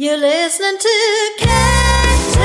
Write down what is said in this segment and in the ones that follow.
You're listening to Cattails.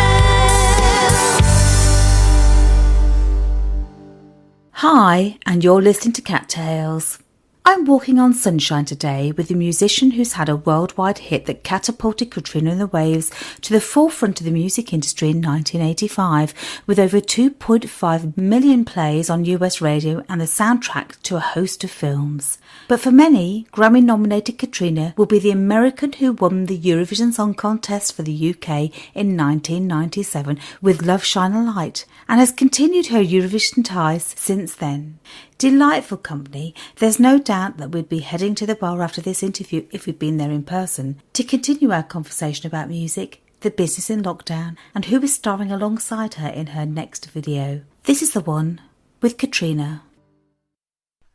Hi, and you're listening to Cattails. I'm walking on sunshine today with a musician who's had a worldwide hit that catapulted Katrina and the Waves to the forefront of the music industry in 1985, with over 2.5 million plays on US radio and the soundtrack to a host of films. But for many, Grammy-nominated Katrina will be the American who won the Eurovision Song Contest for the UK in 1997 with Love Shine a Light, and has continued her Eurovision ties since then. Delightful company. There's no doubt that we'd be heading to the bar after this interview if we'd been there in person to continue our conversation about music, the business in lockdown, and who is starring alongside her in her next video. This is the one with Katrina.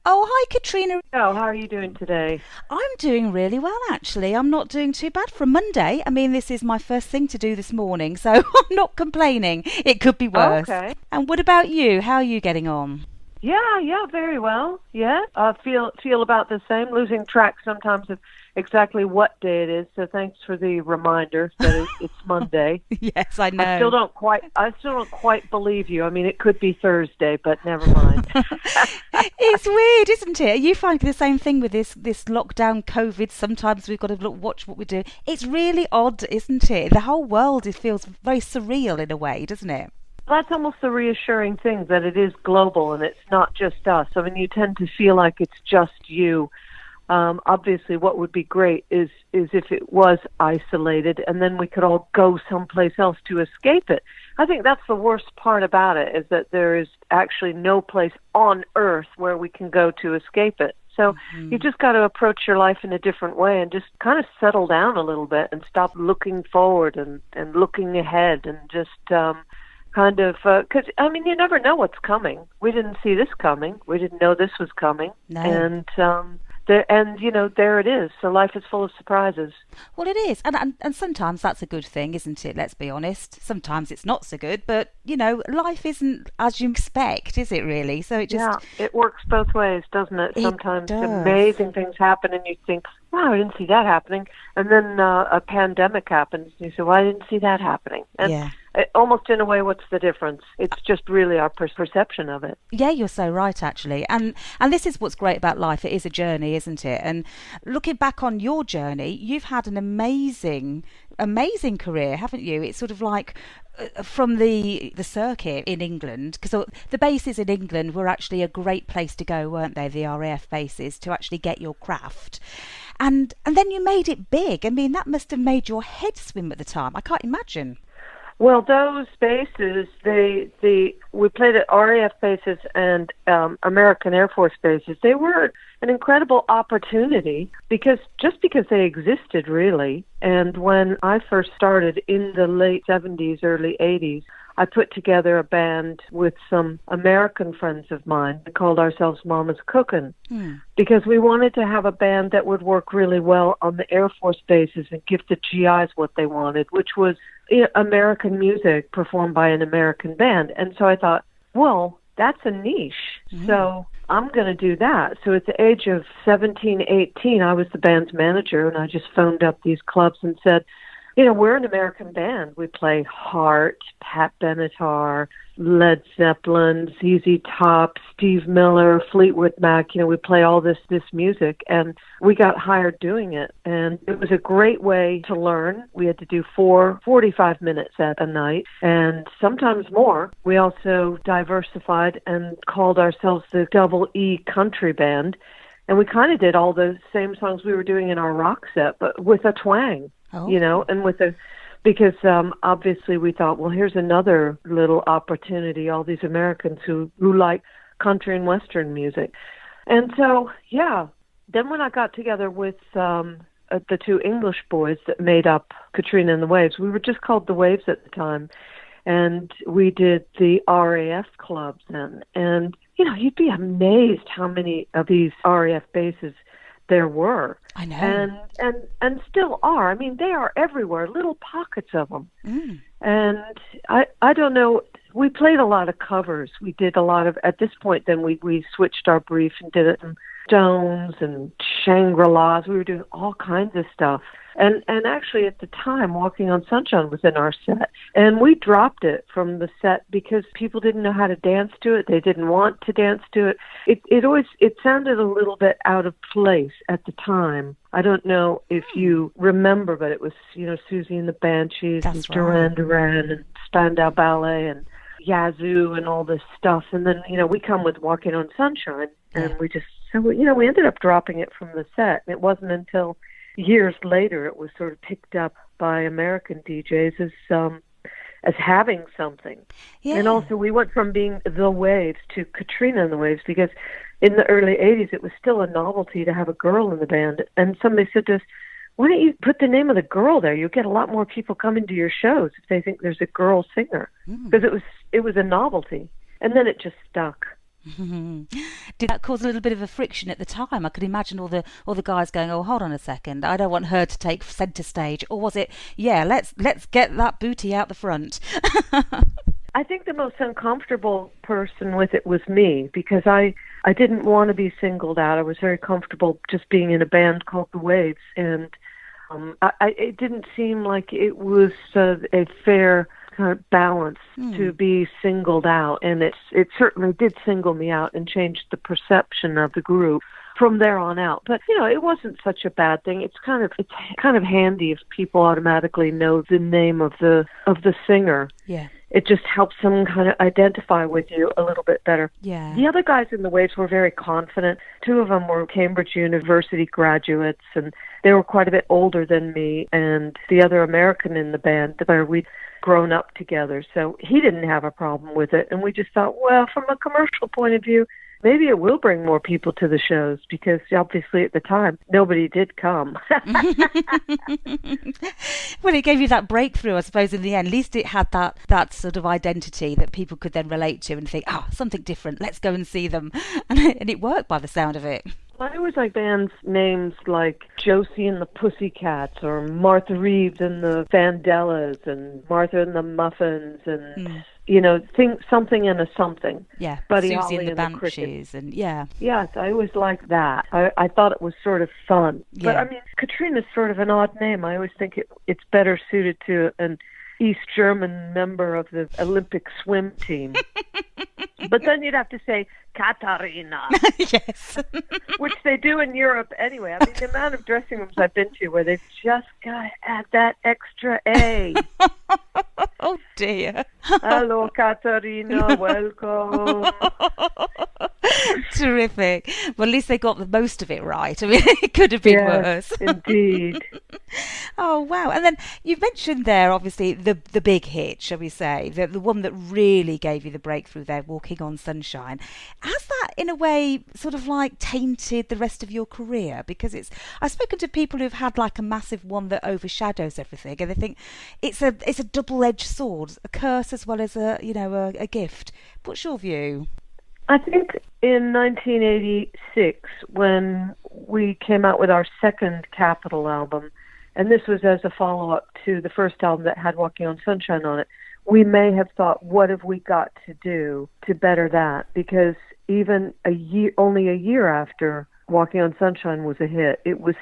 Oh, hi, Katrina. Oh, how are you doing today? I'm doing really well, actually. I'm not doing too bad for a Monday. I mean, this is my first thing to do this morning, so I'm not complaining. It could be worse. Okay. And what about you? How are you getting on? Yeah, very well. Yeah, feel about the same. Losing track sometimes of exactly what day it is. So thanks for the reminder that it's Monday. Yes, I know. I still don't quite believe you. I mean, it could be Thursday, but never mind. It's weird, isn't it? You find the same thing with this lockdown COVID. Sometimes we've got to watch what we do. It's really odd, isn't it? The whole world feels very surreal in a way, doesn't it? That's almost the reassuring thing, that it is global and it's not just us. I mean, you tend to feel like it's just you. Obviously, what would be great is if it was isolated and then we could all go someplace else to escape it. I think that's the worst part about it, is that there is actually no place on earth where we can go to escape it. So you just got to approach your life in a different way and just kind of settle down a little bit and stop looking forward and looking ahead and just... because, I mean, you never know what's coming. We didn't see this coming. We didn't know this was coming. No. And there it is. So life is full of surprises. Well, it is. And sometimes that's a good thing, isn't it? Let's be honest. Sometimes it's not so good. But, life isn't as you expect, is it really? So it just... Yeah, it works both ways, doesn't it? Sometimes does. Amazing things happen and you think, wow, I didn't see that happening. And then a pandemic happens and you say, well, I didn't see that happening. And yeah. Almost in a way, what's the difference? It's just really our perception of it. Yeah, you're so right, actually. And this is what's great about life. It is a journey, isn't it? And looking back on your journey, you've had an amazing career, haven't you? It's sort of like from the circuit in England, because the bases in England were actually a great place to go, weren't they? The RAF bases, to actually get your craft. And then you made it big. I mean, that must have made your head swim at the time. I can't imagine. Well, those bases, we played at RAF bases and American Air Force bases. They were an incredible opportunity because they existed, really. And when I first started in the late 70s, early 80s, I put together a band with some American friends of mine. We called ourselves Mama's Cookin' because we wanted to have a band that would work really well on the Air Force bases and give the GIs what they wanted, which was American music performed by an American band. And so I thought, well, that's a niche. So I'm going to do that. So at the age of 17, 18, I was the band's manager, and I just phoned up these clubs and said, we're an American band. We play Heart, Pat Benatar, Led Zeppelin, ZZ Top, Steve Miller, Fleetwood Mac. We play all this music, and we got hired doing it. And it was a great way to learn. We had to do 45 minutes at a night, and sometimes more. We also diversified and called ourselves the Double E Country Band. And we kind of did all the same songs we were doing in our rock set, but with a twang. And because obviously we thought, well, here's another little opportunity, all these Americans who like country and Western music. And so, then when I got together with the two English boys that made up Katrina and the Waves, we were just called the Waves at the time, and we did the RAF clubs then. And, you'd be amazed how many of these RAF bases there were. I know. And still are. I mean, they are everywhere, little pockets of them. And I don't know, we played a lot of covers. We did a lot of, at this point then we switched our brief and did it in Stones and Shangri-Las. We were doing all kinds of stuff. And actually at the time, Walking on Sunshine was in our set. And we dropped it from the set because people didn't know how to dance to it. They didn't want to dance to it. It sounded a little bit out of place at the time. I don't know if you remember, but it was, Susie and the Banshees and Duran Duran and Spandau Ballet and Yazoo and all this stuff. And then, we come with Walking on Sunshine, and we ended up dropping it from the set. It wasn't until years later it was sort of picked up by American DJs as having something. Yeah. And also we went from being The Waves to Katrina and the Waves, because in the early 80s it was still a novelty to have a girl in the band. And somebody said to us, why don't you put the name of the girl there? You'll get a lot more people coming to your shows if they think there's a girl singer. Because it was a novelty. And then it just stuck. Did that cause a little bit of a friction at the time? I could imagine all the guys going, "Oh, hold on a second, I don't want her to take centre stage." Or was it, "Yeah, let's get that booty out the front"? I think the most uncomfortable person with it was me, because I didn't want to be singled out. I was very comfortable just being in a band called The Waves, and it didn't seem like it was a fair kind of balance to be singled out, and it certainly did single me out and changed the perception of the group from there on out. But it wasn't such a bad thing. It's kind of handy if people automatically know the name of the singer. Yeah. It just helps them kind of identify with you a little bit better. Yeah. The other guys in the Waves were very confident. Two of them were Cambridge University graduates, and they were quite a bit older than me. And the other American in the band, where we'd grown up together, so he didn't have a problem with it. And we just thought, well, from a commercial point of view, maybe it will bring more people to the shows, because obviously at the time, nobody did come. Well, it gave you that breakthrough, I suppose, in the end. At least it had that sort of identity that people could then relate to and think, something different, let's go and see them. And it worked by the sound of it. I always like bands' names like Josie and the Pussycats, or Martha Reeves and the Vandellas, and Martha and the Muffins, and think something and a something. Yeah, Buddy Susie Holly and the Banshees, and yeah. Yes, I always liked that. I thought it was sort of fun. Yeah. But I mean, Katrina's sort of an odd name. I always think it's better suited to an East German member of the Olympic swim team. But then you'd have to say Katarina. Yes. Which they do in Europe anyway. I mean, the amount of dressing rooms I've been to where they've just got to add that extra A. Oh, dear. Hello, Katarina. Welcome. Terrific. Well, at least they got the most of it right. I mean, it could have been worse. Indeed. Oh, wow. And then you mentioned there, obviously, the big hit, shall we say, the one that really gave you the breakthrough there, Walking on Sunshine. Has that, in a way, sort of like tainted the rest of your career? Because I've spoken to people who've had like a massive one that overshadows everything, and they think it's a double-edged sword, a curse as well as a gift. What's your view? I think in 1986, when we came out with our second Capitol album, and this was as a follow-up to the first album that had Walking on Sunshine on it, we may have thought, what have we got to do to better that? Because even only a year after Walking on Sunshine was a hit, it was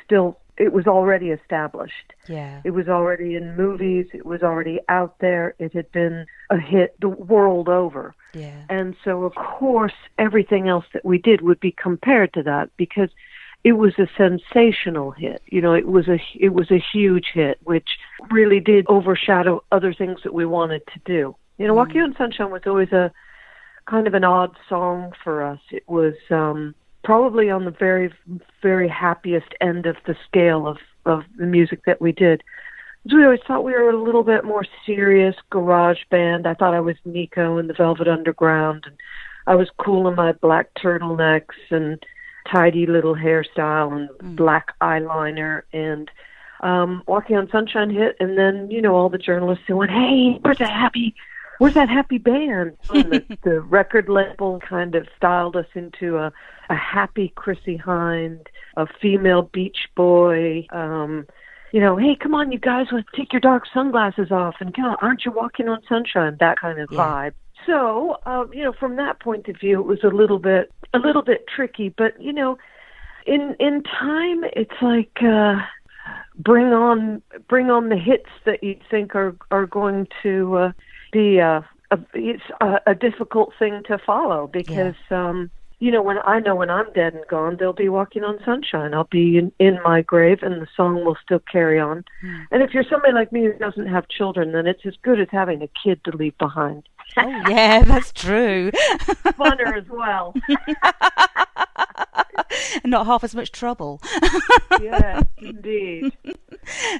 already established. Yeah. It was already in movies. It was already out there. It had been a hit the world over. Yeah. And so, of course, everything else that we did would be compared to that, because it was a sensational hit. It was a huge hit, which really did overshadow other things that we wanted to do. Walking on Sunshine was always a kind of an odd song for us. It was probably on the very, very happiest end of the scale of the music that we did. So we always thought we were a little bit more serious garage band. I thought I was Nico in the Velvet Underground, and I was cool in my black turtlenecks and tidy little hairstyle and black eyeliner, and Walking on Sunshine hit, and then all the journalists who went, "Hey, where's that happy band?" And the record label kind of styled us into a happy Chrissy Hind, a female Beach Boy. Hey, come on, you guys, let's take your dark sunglasses off and aren't you walking on sunshine? That kind of vibe. So, from that point of view, it was a little bit tricky. But in time, it's like bring on the hits that you think are going to be it's a difficult thing to follow, because when I'm dead and gone, they'll be walking on sunshine. I'll be in my grave, and the song will still carry on. And if you're somebody like me who doesn't have children, then it's as good as having a kid to leave behind. Oh yeah, that's true. Funner as well. And not half as much trouble. Yes, indeed.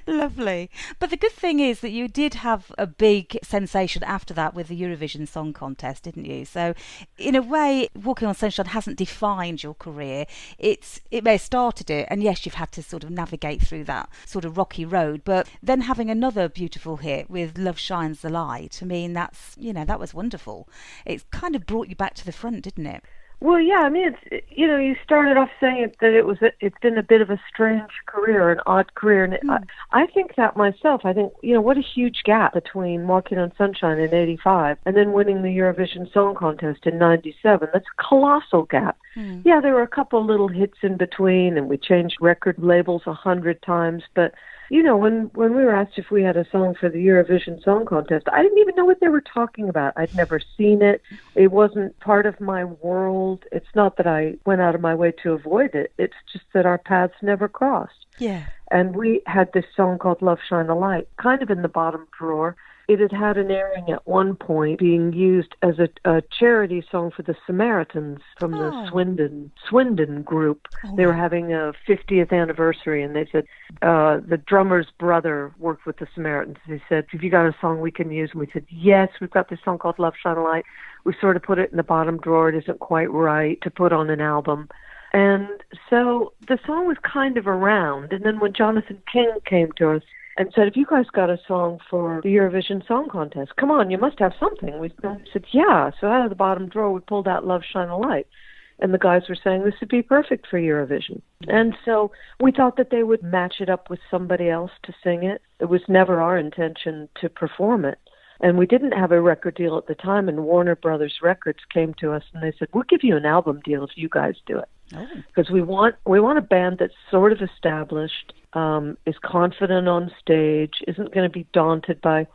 Lovely. But the good thing is that you did have a big sensation after that with the Eurovision Song Contest, didn't you? So in a way, Walking on Sunshine hasn't defined your career. It may have started it, and yes, you've had to sort of navigate through that sort of rocky road, but then having another beautiful hit with Love Shines the Light, I mean, that was wonderful. It's kind of brought you back to the front, didn't it? Well, yeah, I mean, it's, you started off saying that it's been a bit of a strange career, an odd career, and I think that myself. I think, what a huge gap between Walking on Sunshine in '85 and then winning the Eurovision Song Contest in '97. That's a colossal gap. Yeah, there were a couple little hits in between, and we changed record labels 100 times, but when we were asked if we had a song for the Eurovision Song Contest, I didn't even know what they were talking about. I'd never seen it. It wasn't part of my world. It's not that I went out of my way to avoid it. It's just that our paths never crossed. Yeah. And we had this song called Love Shine a Light, kind of in the bottom drawer. It had an airing at one point being used as a charity song for the Samaritans from the Swindon group. They were having a 50th anniversary, and they said the drummer's brother worked with the Samaritans. They said, "Have you got a song we can use?" And we said, "Yes, we've got this song called Love Shine a Light." We sort of put it in the bottom drawer. It isn't quite right to put on an album. And so the song was kind of around. And then when Jonathan King came to us and said, "Have you guys got a song for the Eurovision Song Contest? Come on, you must have something." We said, "Yeah." So out of the bottom drawer, we pulled out Love Shine a Light. And the guys were saying this would be perfect for Eurovision. And so we thought that they would match it up with somebody else to sing it. It was never our intention to perform it. And we didn't have a record deal at the time, and Warner Brothers Records came to us and they said, "We'll give you an album deal if you guys do it." Because we want a band that's sort of established, is confident on stage, isn't going to be daunted by...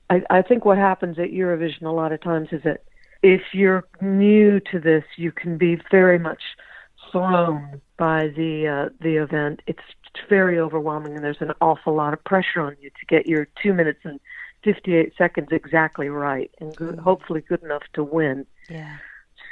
I think what happens at Eurovision a lot of times is that if you're new to this, you can be very much thrown by the event. It's very overwhelming, and there's an awful lot of pressure on you to get your 2 minutes and 58 seconds exactly right, and hopefully good enough to win. Yeah.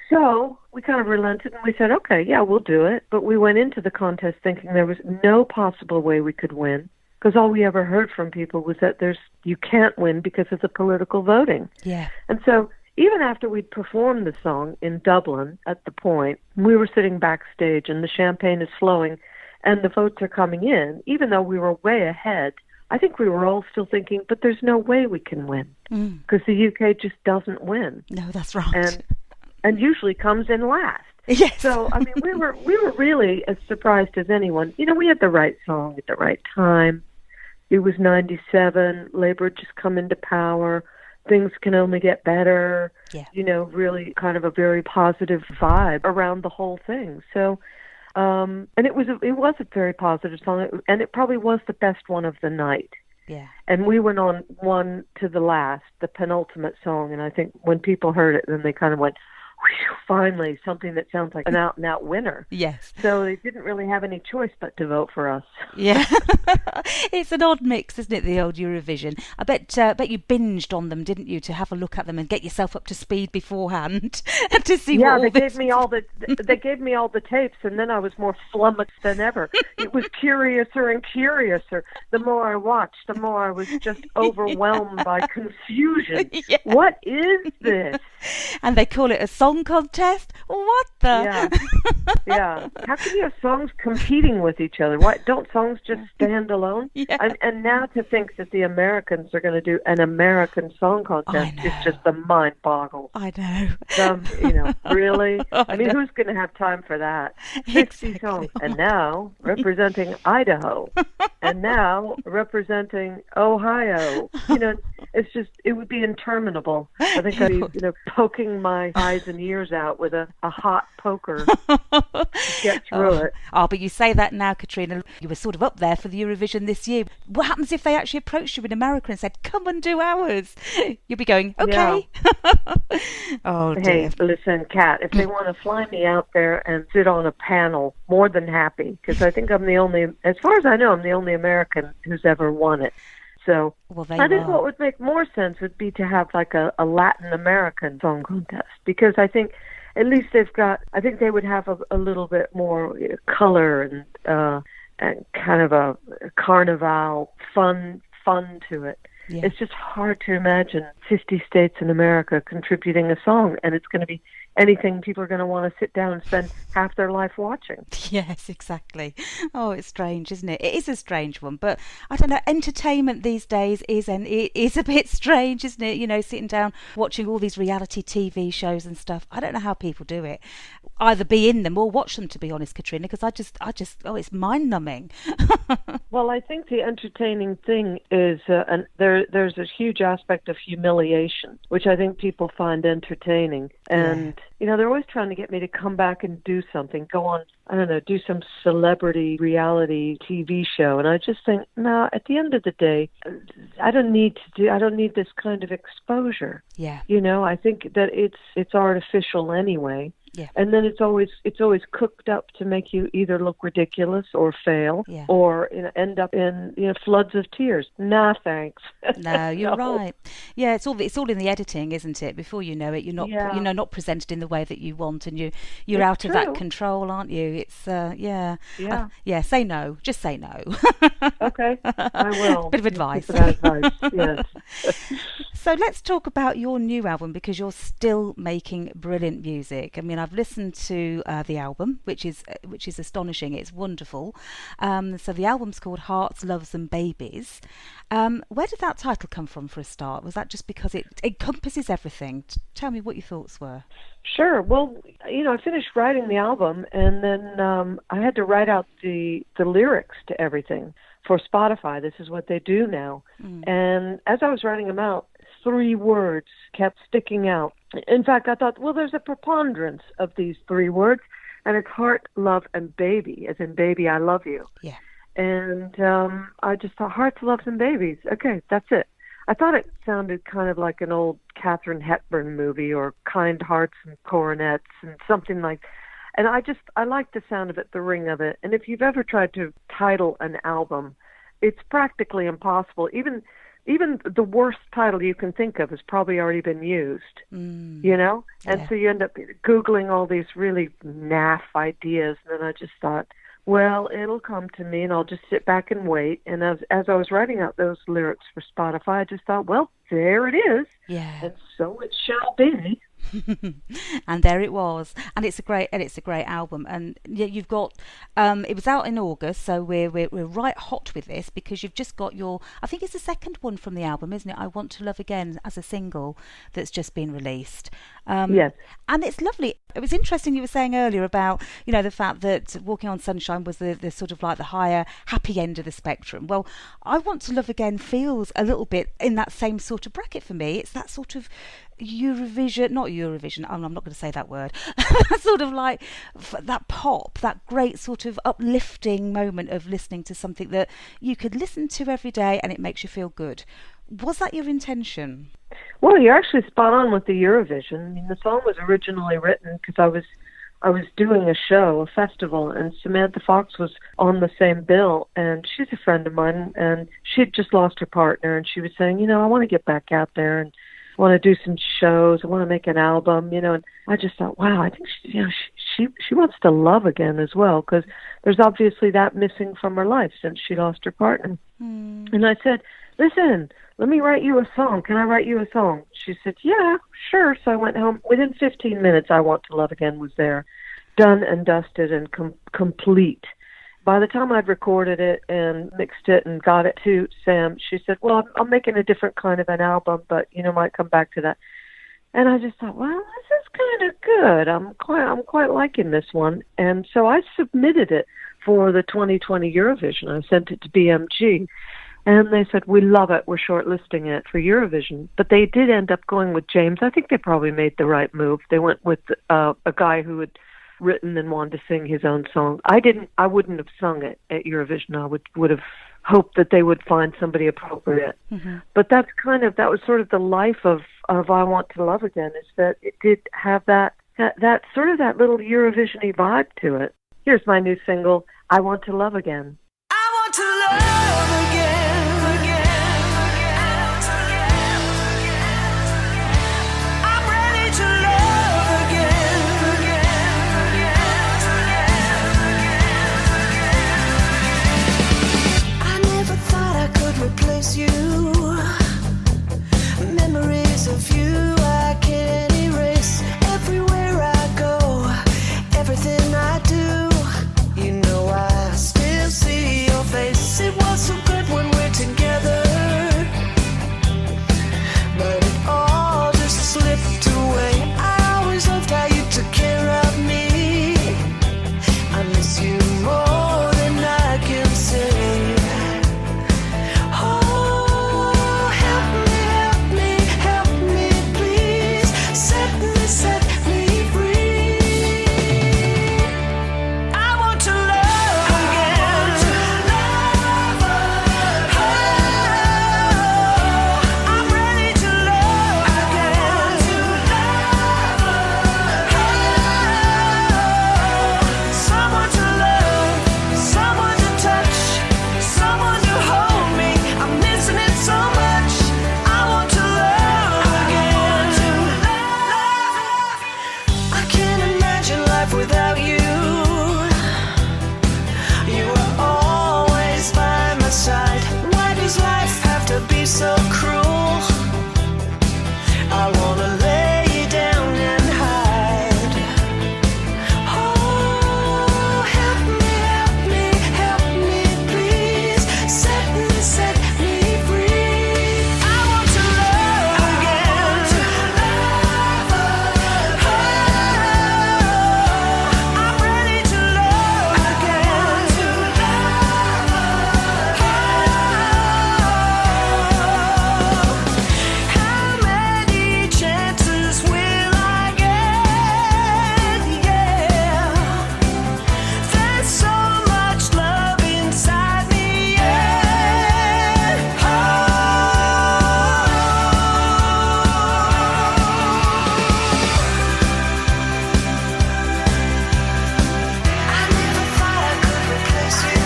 So we kind of relented, and we said, "Okay, yeah, we'll do it." But we went into the contest thinking there was no possible way we could win, because all we ever heard from people was that you can't win because of the political voting. Yeah. And so even after we'd performed the song in Dublin at the point, we were sitting backstage and the champagne is flowing and the votes are coming in, even though we were way ahead. I think we were all still thinking, but there's no way we can win, because the UK just doesn't win. No, that's right. And usually comes in last. Yes. So, I mean, we were really as surprised as anyone. We had the right song at the right time. It was 97. Labour had just come into power. Things can only get better. Yeah. Really kind of a very positive vibe around the whole thing. So, and it was a very positive song, and it probably was the best one of the night. Yeah. And we went on one to the last, the penultimate song, and I think when people heard it, then they kind of went, "Whew, finally, something that sounds like an out-and-out winner." Yes. So they didn't really have any choice but to vote for us. Yeah. It's an odd mix, isn't it, the old Eurovision? I bet you binged on them, didn't you, to have a look at them and get yourself up to speed beforehand to see what all they gave me all the tapes, and then I was more flummoxed than ever. It was curiouser and curiouser. The more I watched, the more I was just overwhelmed by confusion. Yeah. What is this? And they call it a song contest? What the? Yeah. How can you have songs competing with each other? Why don't songs just stand alone? Yeah. And now to think that the Americans are going to do an American song contest is just the mind boggles. I know. Really? I mean, know. who's going to have time for that? 50 songs. And now representing Idaho. And now representing Ohio. it would be interminable. I think I'd be, poking my eyes and ears out with a hot poker to get through it. Oh, but you say that now, Katrina. You were sort of up there for the Eurovision this year. What happens if they actually approached you in America and said, come and do ours? You'll be going, okay. Yeah. Oh, dear. Hey, listen, Kat, if they want to fly me out there and sit on a panel, more than happy, because I think I'm the only, as far as I know, I'm the only American who's ever won it. So I think what would make more sense would be to have like a Latin American song contest, because I think at least I think they would have a little bit more color and kind of a carnival fun to it. Yeah. It's just hard to imagine 50 states in America contributing a song, and it's going to be anything people are going to want to sit down and spend half their life watching. Yes, exactly. Oh, it's strange, isn't it? It is a strange one, but I don't know, entertainment these days is a bit strange, isn't it? Sitting down watching all these reality TV shows and stuff. I don't know how people do it. Either be in them or watch them, to be honest, Katrina, because I just it's mind-numbing. Well, I think the entertaining thing is there's a huge aspect of humiliation, which I think people find entertaining. And, they're always trying to get me to come back and do something, go on, I don't know, do some celebrity reality TV show. And I just think, no, at the end of the day, I don't need this kind of exposure. Yeah. I think that it's artificial anyway. Yeah. And then it's always cooked up to make you either look ridiculous or fail, or end up in floods of tears. Nah, thanks. No, you're right. Yeah, it's all in the editing, isn't it? Before you know it, you're not not presented in the way that you want, and you're out of that control, aren't you? It's say no. Just say no. Okay, I will. Bit of advice. Yes. So let's talk about your new album, because you're still making brilliant music. I mean, I've listened to the album, which is astonishing. It's wonderful. So the album's called Hearts, Loves and Babies. Where did that title come from for a start? Was that just because it encompasses everything? Tell me what your thoughts were. Sure. Well, I finished writing the album, and then I had to write out the lyrics to everything for Spotify. This is what they do now. And as I was writing them out, 3 words kept sticking out. In fact, I thought, well, there's a preponderance of these 3 words, and it's heart, love, and baby, as in baby, I love you. Yeah. And I just thought, hearts, loves, and babies. Okay, that's it. I thought it sounded kind of like an old Katharine Hepburn movie, or Kind Hearts and Coronets and something like. And I like the sound of it, the ring of it. And if you've ever tried to title an album, it's practically impossible. Even the worst title you can think of has probably already been used, And so you end up Googling all these really naff ideas. And then I just thought, well, it'll come to me, and I'll just sit back and wait. And as I was writing out those lyrics for Spotify, I just thought, well, there it is. Yeah. And so it shall be. And there it was, and it's a great album. And you've got it was out in August, so we're right hot with this, because you've just got I think it's the second one from the album, isn't it? I Want to Love Again, as a single that's just been released. Yes. And it's lovely. It was interesting you were saying earlier about the fact that Walking on Sunshine was the sort of like the higher happy end of the spectrum. Well, I Want to Love Again feels a little bit in that same sort of bracket for me. It's that sort of not Eurovision, I'm not going to say that word, sort of like that pop, that great sort of uplifting moment of listening to something that you could listen to every day and it makes you feel good. Was that your intention? Well, you're actually spot on with the Eurovision. I mean, the song was originally written because I was doing a show, a festival, and Samantha Fox was on the same bill, and she's a friend of mine, and she had just lost her partner, and she was saying, I want to get back out there and want to do some shows. I want to make an album, and I just thought, wow, I think she wants to love again as well, because there's obviously that missing from her life since she lost her partner. And I said, listen, let me write you a song. Can I write you a song? She said, yeah, sure. So I went home. Within 15 minutes, I Want to Love Again was there, done and dusted and complete. By the time I'd recorded it and mixed it and got it to Sam, she said, well, I'm making a different kind of an album, but, might come back to that. And I just thought, well, this is kind of good. I'm quite liking this one. And so I submitted it for the 2020 Eurovision. I sent it to BMG. And they said, we love it. We're shortlisting it for Eurovision. But they did end up going with James. I think they probably made the right move. They went with a guy who had written and wanted to sing his own song. I wouldn't have sung it at Eurovision. I would have hoped that they would find somebody appropriate. Mm-hmm. But that was sort of the life of I Want to Love Again, is that it did have that sort of that little Eurovision-y vibe to it. Here's my new single, I Want to Love Again. I want to love again, again, again, again. I'm ready to love again, again, again, again. I never thought I could replace you. Memories of you I can't erase. Everywhere I go, everything I do, you know I still see your face. It was so good when we're together, but it all just slipped away. I always loved how you took care of me. I miss you more than I can say. Oh, help me, please. Set me free. I want to love again. I'm ready to love again. Someone to love, someone to touch, someone to hold me. I'm missing it so much. I want to love again. I can't imagine life without you. You are always by my side. Why does life have to be so cruel? I wanna lay down and hide. Oh, help me, please. Set me free. I want to love again. I'm ready to love again. How many chances will I get? Yeah. There's so much love inside me. Yeah. I never thought I could replace you.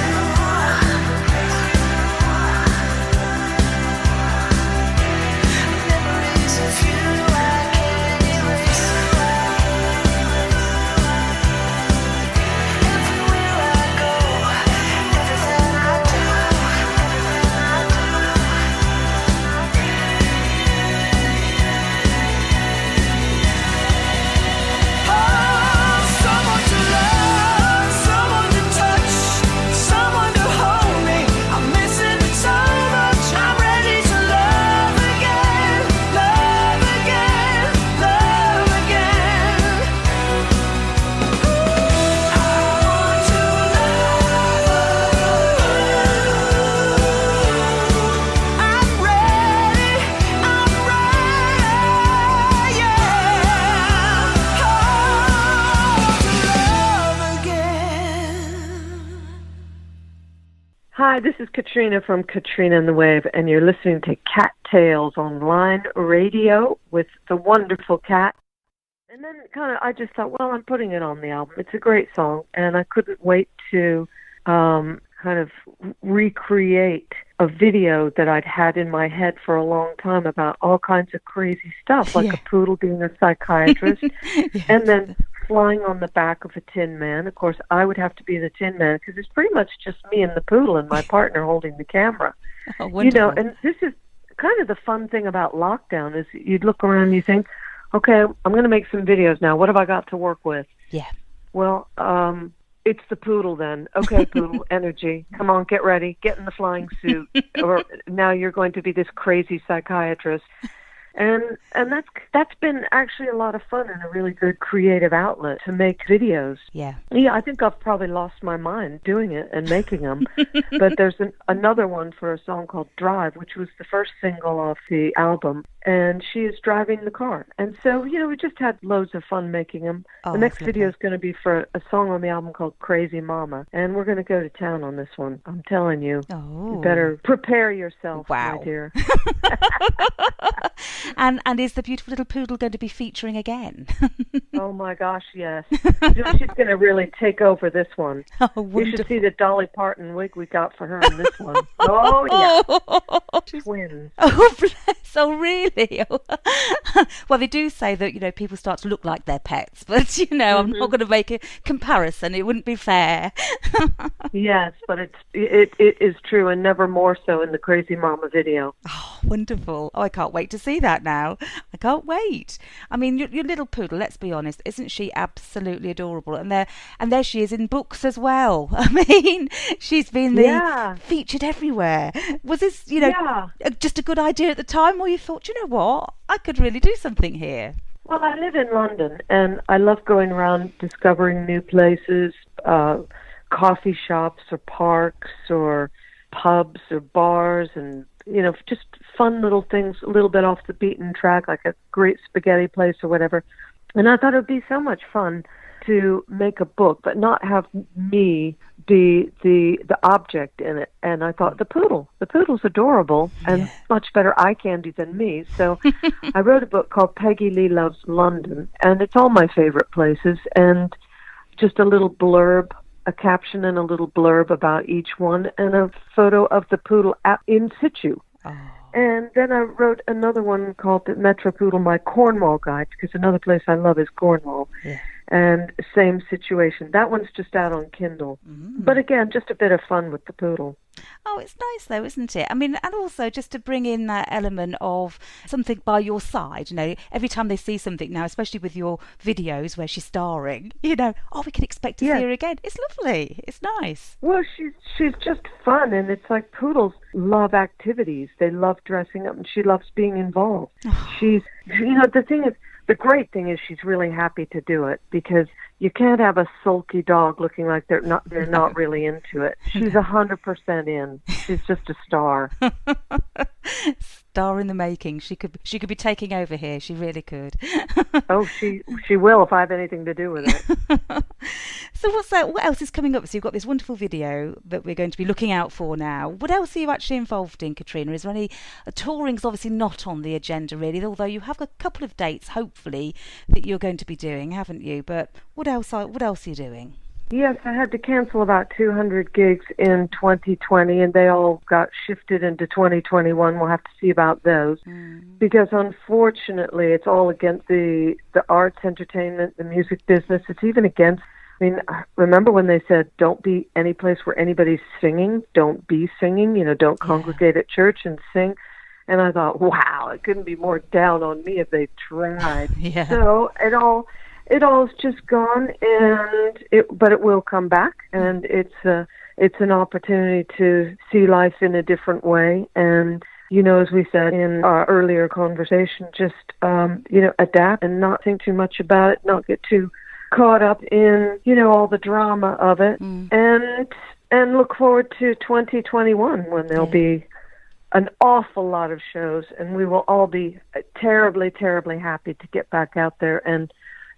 Memories of you I can't erase. Everywhere I go, everything I do, Oh, someone to love, someone to touch, someone to hold me. I'm missing it so much. I'm ready to love again, love again, love again. I want to love. I'm ready, yeah. To love again. Hi, this is Katrina from Katrina and the Wave, and you're listening to Cat Tales Online Radio with the wonderful Cat. And then I just thought, well, I'm putting it on the album. It's a great song, and I couldn't wait to recreate a video that I'd had in my head for a long time about all kinds of crazy stuff, like a poodle being a psychiatrist, and then flying on the back of a Tin Man. Of course, I would have to be the Tin Man because it's pretty much just me and the poodle and my partner holding the camera. Oh, wonderful. And this is kind of the fun thing about lockdown is you'd look around and you think, okay, I'm going to make some videos now. What have I got to work with? Yeah. Well, it's the poodle then. Okay, poodle, energy. Come on, get ready. Get in the flying suit. Or now you're going to be this crazy psychiatrist. And that's been actually a lot of fun and a really good creative outlet to make videos. Yeah. Yeah, I think I've probably lost my mind doing it and making them. But there's another one for a song called Drive, which was the first single off the album. And she is driving the car. And so, we just had loads of fun making them. Oh, the next that's video is lovely. going to be for a song on the album called Crazy Mama. And we're going to go to town on this one. I'm telling you. Oh. You better prepare yourself, Wow. my dear. And is the beautiful little poodle going to be featuring again? Oh my gosh, yes. She's going to really take over this one. Oh, You wonderful. should see the Dolly Parton wig we got for her in this one. Oh, yeah. She's- Twins. Oh, bless. Oh, really? Well, they do say that, people start to look like their pets, but, I'm not going to make a comparison. It wouldn't be fair. Yes, but it is true, and never more so in the Crazy Mama video. Oh, wonderful. Oh, I can't wait to see that now. I can't wait. I mean, your little poodle, let's be honest, isn't she absolutely adorable? And there she is in books as well. I mean, she's been featured everywhere. Was this, just a good idea at the time, or you thought, you know what, I could really do something here? Well, I live in London, and I love going around discovering new places, coffee shops or parks or pubs or bars, and just fun little things, a little bit off the beaten track, like a great spaghetti place or whatever. And I thought it would be so much fun to make a book, but not have me be the object in it. And I thought the poodle's adorable and much better eye candy than me. So I wrote a book called Peggy Lee Loves London, and it's all my favorite places, and just a little blurb, a caption and a little blurb about each one, and a photo of the poodle in situ. Oh. And then I wrote another one called the Metro Poodle, My Cornwall Guide, because another place I love is Cornwall. Yeah. And same situation. That one's just out on Kindle. Mm-hmm. But again, just a bit of fun with the poodle. Oh, it's nice though, isn't it? I mean, and also just to bring in that element of something by your side, every time they see something now, especially with your videos where she's starring, we can expect to see her again. It's lovely. It's nice. Well, she's just fun, and it's like poodles love activities. They love dressing up, and she loves being involved. She's, the great thing is she's really happy to do it, because you can't have a sulky dog looking like they're not really into it. She's 100% in. She's just a star. Star in the making. She could be taking over here. She really could. Oh, she will if I have anything to do with it. So what else is coming up? So you've got this wonderful video that we're going to be looking out for now. What else are you actually involved in, Katrina? Is there any touring's obviously not on the agenda really, although you have a couple of dates hopefully that you're going to be doing, haven't you? But what else are you doing? Yes, I had to cancel about 200 gigs in 2020, and they all got shifted into 2021. We'll have to see about those. Because unfortunately, it's all against the arts, entertainment, the music business. It's even against, remember when they said, don't be any place where anybody's singing, don't be singing, don't congregate at church and sing. And I thought, wow, it couldn't be more down on me if they tried. Yeah. So it all's just gone, but it will come back, and it's an opportunity to see life in a different way. And as we said in our earlier conversation, just adapt and not think too much about it, not get too caught up in all the drama of it, and look forward to 2021 when there'll be an awful lot of shows, and we will all be terribly, terribly happy to get back out there and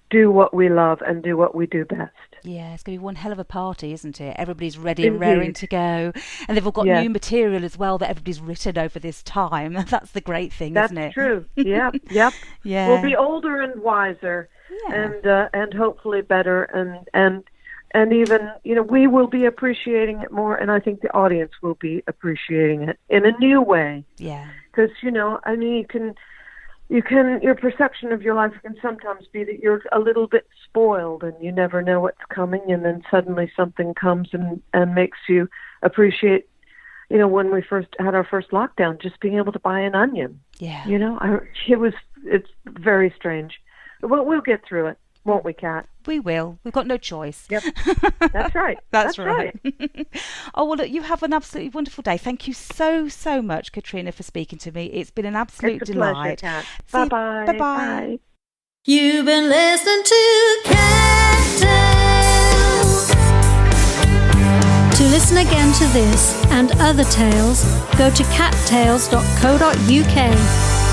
do what we love and do what we do best. Yeah, it's going to be one hell of a party, isn't it? Everybody's ready and raring to go. And they've all got new material as well that everybody's written over this time. That's the great thing, isn't it? That's true. Yep. Yeah. We'll be older and wiser, and hopefully better, and even, we will be appreciating it more, and I think the audience will be appreciating it in a new way. Yeah. Because, your perception of your life can sometimes be that you're a little bit spoiled and you never know what's coming, and then suddenly something comes and makes you appreciate, when we first had our first lockdown, just being able to buy an onion. Yeah. It's very strange. But we'll get through it. Won't we, Kat? We will. We've got no choice. Yep. That's right. That's right. Oh, well, look, you have an absolutely wonderful day. Thank you so, so much, Katrina, for speaking to me. It's been an absolute It's a delight. pleasure, Kat. See you- Bye-bye. Bye-bye. Bye. You've been listening to Cat Tales. To listen again to this and other tales, go to cattails.co.uk.